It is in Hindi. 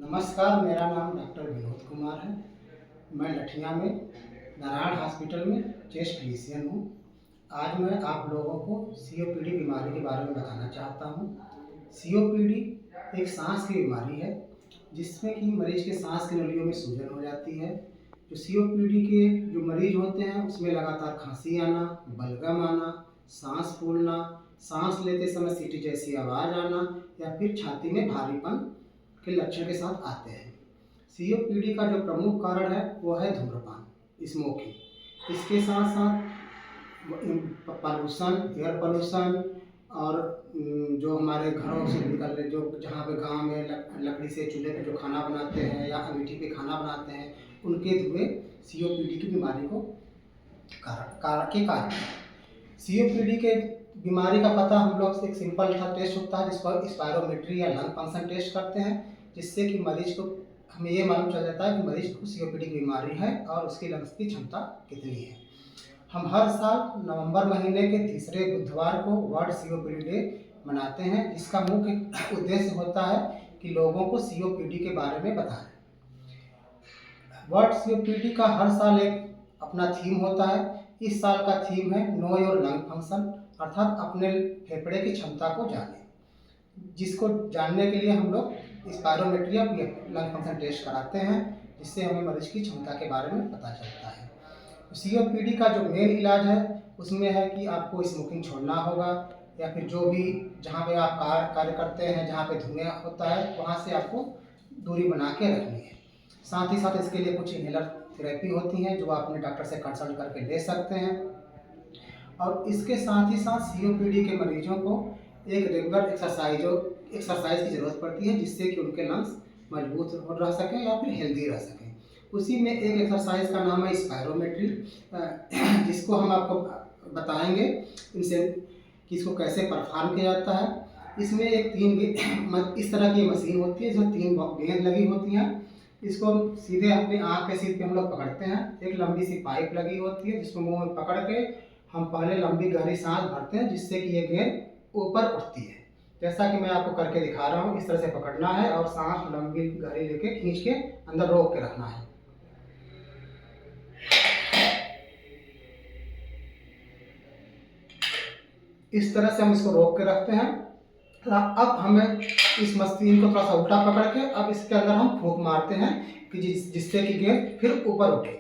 नमस्कार, मेरा नाम डॉक्टर विनोद कुमार है। मैं लठिया में नारायण हॉस्पिटल में चेस्ट फिजिशियन हूँ। आज मैं आप लोगों को सीओपीडी बीमारी के बारे में बताना चाहता हूँ। सीओपीडी एक सांस की बीमारी है जिसमें कि मरीज के सांस की नलियों में सूजन हो जाती है। जो सीओपीडी के जो मरीज होते हैं उसमें लगातार खांसी आना, बलगम आना, सांस फूलना, सांस लेते समय सीटी जैसी आवाज़ आना या फिर छाती में भारीपन के लक्षण के साथ आते हैं। सीओपीडी का जो प्रमुख कारण है वो है धूम्रपान, स्मोकिंग। इसके साथ साथ पॉल्यूशन, एयर पॉल्यूशन और जो हमारे घरों से निकल रहे जो जहाँ पे गांव में लकड़ी से चूल्हे पे जो खाना बनाते हैं या अंगीठी पे खाना बनाते हैं उनके धुएं सीओपीडी की बीमारी को कारण सीओपीडी के बीमारी का पता हम लोग एक सिंपल सा टेस्ट होता है जिसको स्पायरोमेट्री या लंग फंक्शन टेस्ट करते हैं, जिससे कि मरीज को हमें ये मालूम चल जाता है कि मरीज को सीओपीडी की बीमारी है और उसकी लंग्स की क्षमता कितनी है। हम हर साल नवंबर महीने के तीसरे बुधवार को वर्ल्ड सीओपीडी डे मनाते हैं, जिसका मुख्य उद्देश्य होता है कि लोगों को सीओपीडी के बारे में बताएं। वर्ल्ड सीओपीडी का हर साल एक अपना थीम होता है। इस साल का थीम है नो योर लंग फंक्शन, अर्थात अपने फेफड़े की क्षमता को जानें, जिसको जानने के लिए हम लोग स्पायरोमेट्री या लंग फंक्शन टेस्ट कराते हैं, जिससे हमें मरीज की क्षमता के बारे में पता चलता है। सीओपीडी का जो मेन इलाज है उसमें है कि आपको स्मोकिंग छोड़ना होगा या फिर जो भी जहाँ पे आप कार्य करते हैं जहाँ पे धुआं होता है वहाँ से आपको दूरी बना के रखनी है। साथ ही साथ इसके लिए कुछ इनहेलर थेरेपी होती हैं जो आप अपने डॉक्टर से कंसल्ट करके ले सकते हैं। और इसके साथ ही साथ सीओपीडी के मरीजों को एक रेगुलर एक्सरसाइज की ज़रूरत पड़ती है, जिससे कि उनके लंग्स मजबूत रह सकें या फिर हेल्दी रह सकें। उसी में एक एक्सरसाइज का नाम है स्पायरोमेट्री, जिसको हम आपको बताएंगे इनसे कि इसको कैसे परफॉर्म किया जाता है। इसमें एक इस तरह की मशीन होती है जिसमें 3 गेंद लगी होती हैं। इसको सीधे अपनी आँख के सीध पे हम लोग पकड़ते हैं। एक लंबी सी पाइप लगी होती है जिसको मुंह में पकड़ के हम पहले लंबी गहरी सांस भरते हैं, जिससे कि ये गेंद ऊपर उठती है। जैसा कि मैं आपको करके दिखा रहा हूँ, इस तरह से पकड़ना है और सांस लंबी गहरी लेके खींच के अंदर रोक के रखना है। इस तरह से हम इसको रोक के रखते हैं। अब हमें इस मशीन को थोड़ा सा उल्टा पकड़ के अब इसके अंदर हम फूंक मारते हैं कि जिससे कि गेंद फिर ऊपर उठे।